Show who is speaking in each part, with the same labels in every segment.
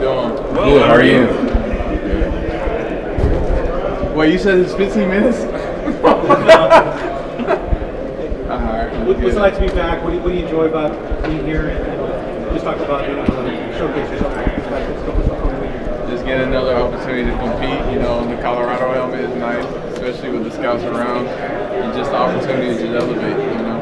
Speaker 1: y'all doing?
Speaker 2: Well, good. How are you?
Speaker 1: Wait, you said it's 15 minutes?
Speaker 3: What's it like to be back? What do you enjoy about being here? And just talk about showcase yourself.
Speaker 1: Just getting another opportunity to compete. You know, the Colorado helmet is nice, especially with the scouts around, and just the opportunity to just elevate. You know.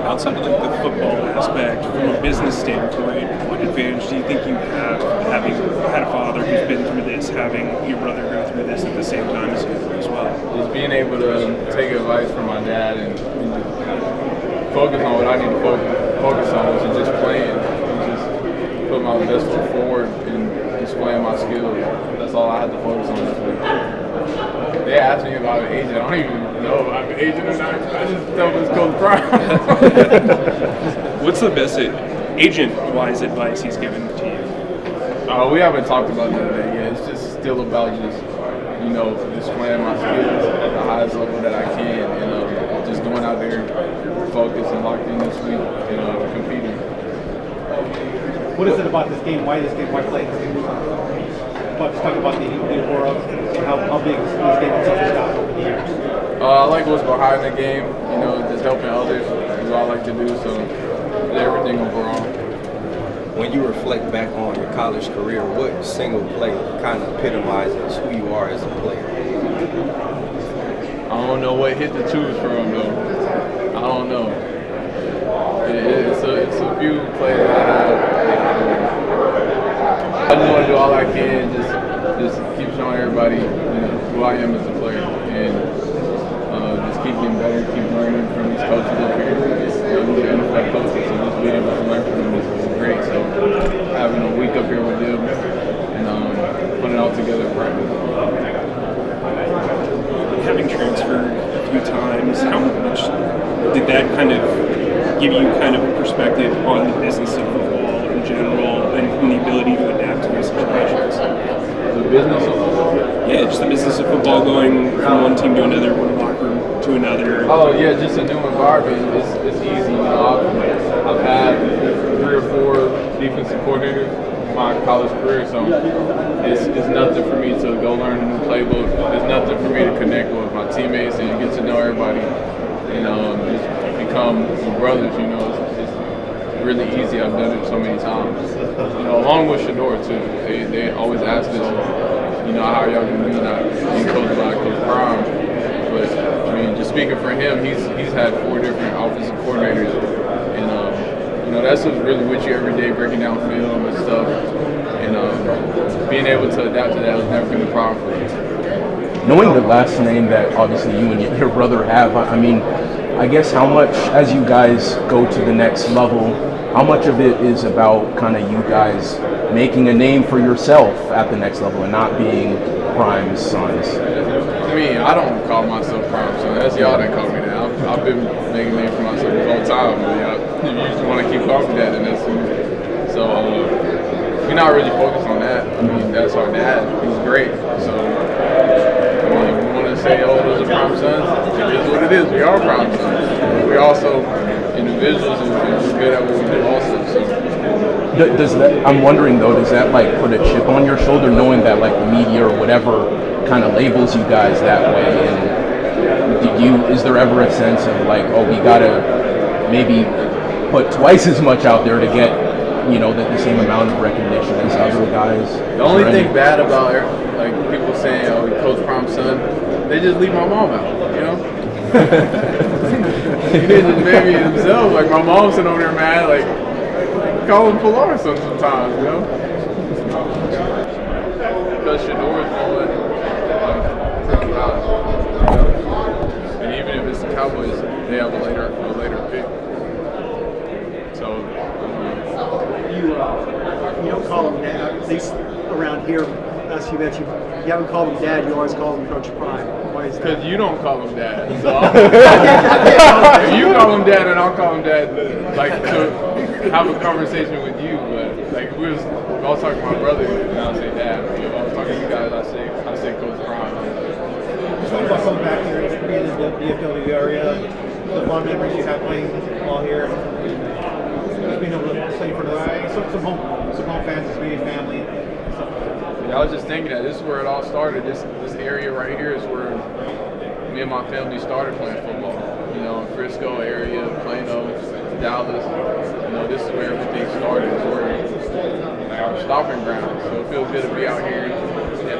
Speaker 2: Outside of the football aspect, from a business standpoint, what advantage do you think you have having had a father who's been through this, having your brother go through this at the same time as you as well?
Speaker 1: Just being able to take advice from my dad and focus on what I need to focus on, which is just playing, and just put my best foot forward and displaying my skills. That's all I had to focus on this week. They asked me about an agent. I don't even know if I'm an agent or not. I just tell them it's Coach Prime.
Speaker 2: What's the best agent-wise advice he's given to you?
Speaker 1: We haven't talked about that today yet. It's just still about just, displaying my skills at the highest level that I can, and just going out there, focused and locked in this week, competing.
Speaker 3: What is it about this game? Why this game? Why play this game? Just talk about the world and how big this game itself has gotten over the years.
Speaker 1: I like what's behind the game, just helping others is what I like to do, so everything overall.
Speaker 4: When you reflect back on your college career, what single play kind of epitomizes who you are as a player?
Speaker 1: I don't know what hit to choose from, though. I don't know. It's a few plays that I have. I just want to do all I can, just keep showing everybody, who I am as a player, and just keep getting better, keep learning from these coaches up here. These NFL coaches, so just being able to learn from them is great. So having a week up here with them and putting it all together in practice.
Speaker 2: Having transferred a few times, how much did that kind of give you kind of a perspective on the business of football in general and the ability to adapt to those situations?
Speaker 1: The business of football?
Speaker 2: Yeah, just the business of football, going from one team to another, one locker room to another.
Speaker 1: Oh yeah, just a new environment. It's easy. I've had 3 or 4 defensive coordinators in my college career, so it's nothing for me to go learn a new playbook. It's nothing for me to connect with my teammates and get to know everybody and just become brothers. It's really easy. I've done it so many times. Along with Shedeur too. They always ask us, how are y'all gonna be not being coached by Coach Prime? But just speaking for him, he's had 4 different offensive coordinators, and that's what's really with you every day, breaking down film and stuff, and being able to adapt to that has never been a problem for me.
Speaker 5: Knowing the last name that obviously you and your brother have, I guess how much, as you guys go to the next level, how much of it is about kind of you guys making a name for yourself at the next level and not being Prime's sons?
Speaker 1: I don't call myself Prime's son. That's y'all that call me that. I've been making a name for myself the whole time. If you just want to keep calling me that, then that's who. So we're not really focused on that. That's our dad. He's great. So if you want to say, those are Prime sons, it is what it is. We are Prime sons. We're also individuals and we're good at what we do also. So.
Speaker 5: Does that? I'm wondering though, does that put a chip on your shoulder, knowing that the media or whatever kind of labels you guys that way? And is there ever a sense of we gotta maybe put twice as much out there to get the same amount of recognition as other guys?
Speaker 1: The only thing bad about people saying, Coach Prime's son, they just leave my mom out. They just made me themselves. My mom's sitting over there mad, call him Pilar sometimes, Because Shedeur is going about and even if it's the Cowboys, they have a later pick. So
Speaker 3: you don't call him dad, at least around here. As you mentioned, you haven't called him dad. You always call him Coach Prime. Why is that?
Speaker 1: Because you don't call him dad. So if you call him dad, and I'll call him dad, to have a conversation with you. But if I was talking to my brother, and I'll say dad. If I was talking to you guys, I say Coach Prime.
Speaker 3: Talk about coming back here, being in the DFW area, the fond memories you have playing ball here, being able to play for the some home fans, some maybe family and stuff like that.
Speaker 1: Yeah, I was just thinking that this is where it all started. This area right here is where me and my family started playing football. You know, Frisco area, Plano, Dallas. You know, this is where everything started. It's where like, our stomping ground. So it feels good to be out here. And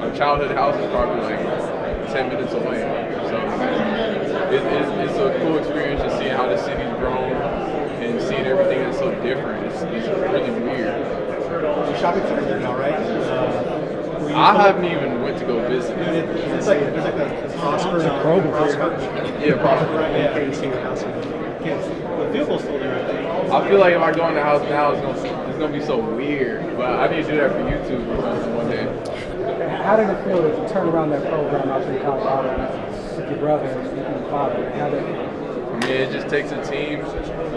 Speaker 1: our childhood house is probably like 10 minutes away. So it's a cool experience just seeing how the city's grown and seeing everything that's so different. It's really weird.
Speaker 3: Your shopping center there now, right?
Speaker 1: I haven't even went to go visit.
Speaker 3: It's like there's like a Prosper
Speaker 1: Yeah, Prosper.
Speaker 3: The field goal's still there, I think.
Speaker 1: I feel like if I go in the house now, it's gonna be so weird. But I need to do that for YouTube or something one day.
Speaker 6: How did it feel to turn around that program out in Colorado with your brother and your father? How did
Speaker 1: I mean, it just takes a team.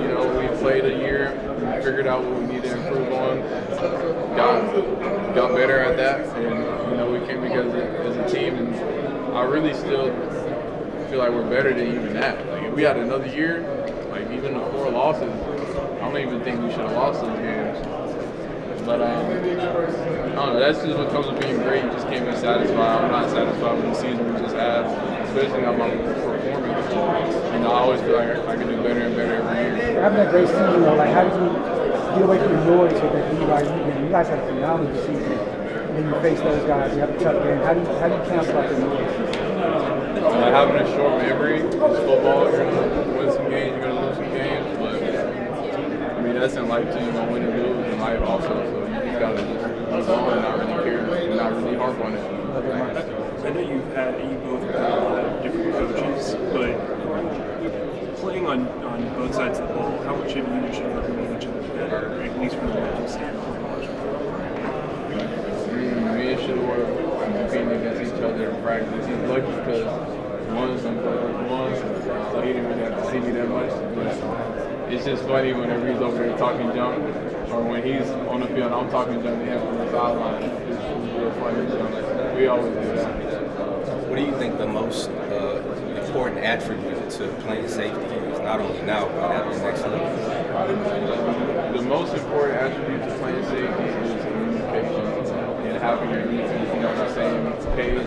Speaker 1: You know, we played a year, we figured out what we need to improve on, got better at that, and you know, we came together as a team. And I really still feel like we're better than even that. Like if we had another year, like even the 4 losses, I don't even think we should have lost those games. But I don't know, that's just what comes with being great. You just can't be satisfied. I'm not satisfied with the season we just had, especially how my performance. You know, I always feel like I can do better and better every year.
Speaker 6: having that great season, though, like how did you get away from the noise with that BYU? You guys had a phenomenal season, and then you face those guys. You have a tough game. How do you cancel out the noise?
Speaker 1: Like having a short memory, it's football. You're gonna win some games, you're gonna lose some games, but I mean that's in life too. You're gonna win and lose in life also. So you just gotta just move on and not really care, and not really harp on it.
Speaker 2: I know you both had a lot of different coaches, but playing on both sides of the ball, how much have you and Shedeur made each other better, at least from the mental standpoint?
Speaker 1: Me and Shilo competing against each other in practice. He's lucky because one's on one, so he didn't really have to see me that much. But it's just funny whenever he's over there talking junk, or when he's on the field, I'm talking junk to him from the sideline. It's real funny. So we always do that.
Speaker 4: What do you think the most important attribute to playing safety is, not only now, but at the next level?
Speaker 1: The most important attribute to playing safety is communication and having your defense on the same page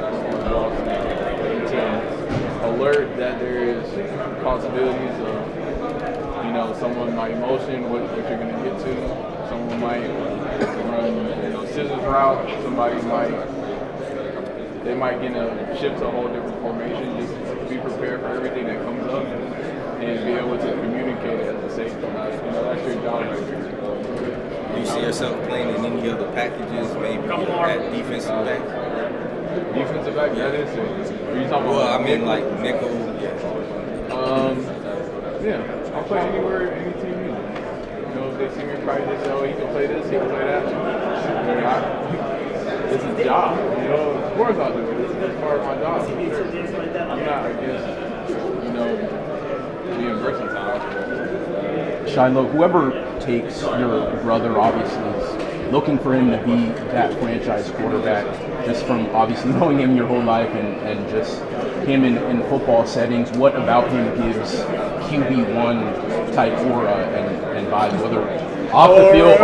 Speaker 1: to alert that there is possibilities of, you know, someone might motion what you're going to get to. Someone might run, scissors route. Somebody might get a shift to a whole different formation. Just be prepared for everything that comes up and be able to communicate it as a safety. That's your job right there.
Speaker 4: Do you see yourself playing in any other packages, maybe at defensive back?
Speaker 1: Defensive back, that is it. Are you talking
Speaker 4: Well,
Speaker 1: about
Speaker 4: I mean, like nickel.
Speaker 1: Yeah, I'll play anywhere, any team needs. You know, if they see me practice, they say, oh, he can play this, he can play that. It's a job, you know. Of course I'll do it. It's part of my job. I'm not against, being versatile.
Speaker 5: Shilo, whoever takes your brother obviously is looking for him to be that franchise quarterback, just from obviously knowing him your whole life and just him in football settings. What about him gives QB1 type aura and vibe, whether off the field,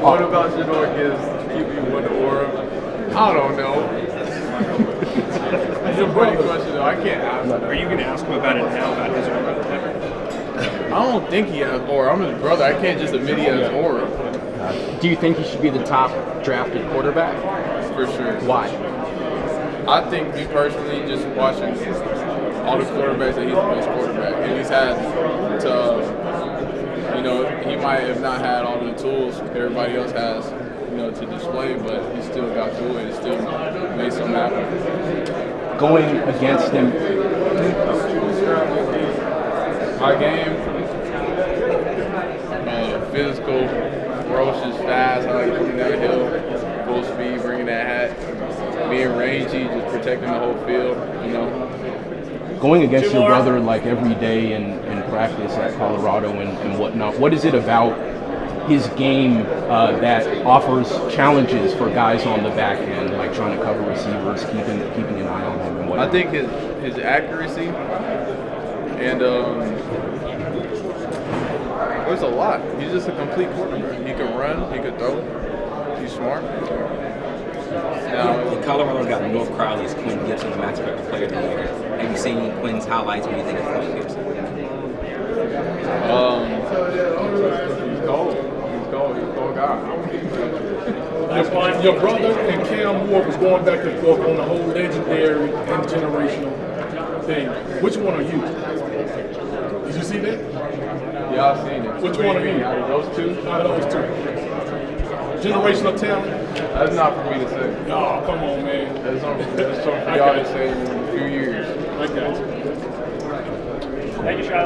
Speaker 1: What about Shedeur gives QB1 aura? I don't know. It's a funny question though. I can't ask.
Speaker 2: Are you going to ask him about it now, about his aura?
Speaker 1: I don't think he has aura. I'm his brother. I can't just admit he has aura.
Speaker 7: Do you think he should be the top drafted quarterback?
Speaker 1: For sure.
Speaker 7: Why?
Speaker 1: I think me personally, just watching all the quarterbacks, that he's the best quarterback. And he's had to, he might have not had all the tools everybody else has, to display, but he still got through it. It still made something happen.
Speaker 5: Going against him,
Speaker 1: my game, physical, ferocious, fast. I like coming down the hill, full speed, bringing that hat, being rangy, just protecting the whole field.
Speaker 5: Going against your brother like every day in practice at Colorado and whatnot. What is it about his game that offers challenges for guys on the back end, like trying to cover receivers, keeping an eye on him and whatnot?
Speaker 1: I think his accuracy and There's a lot. He's just a complete quarterback. He can run. He can throw. He's smart. Now,
Speaker 8: Colorado got North Crowley's Quinn Gibson, the Max Factor Player of the Year. Have you seen Quinn's highlights when you think of Quinn Gibson?
Speaker 1: he's cold. He's cold. He's a cold guy.
Speaker 9: Your brother and Cam Ward was going back and forth on the whole legendary and generational thing. Which one are you? Did you see that?
Speaker 1: Yeah, I've seen it.
Speaker 9: Which
Speaker 1: What do
Speaker 9: one are
Speaker 1: mean?
Speaker 9: you?
Speaker 1: Out of those two?
Speaker 9: Out of those two. Generational talent?
Speaker 1: That's not for me to say.
Speaker 9: Oh, come on, man.
Speaker 1: That's something for y'all to say in a few years.
Speaker 9: I got you.
Speaker 3: Thank you, Shilo.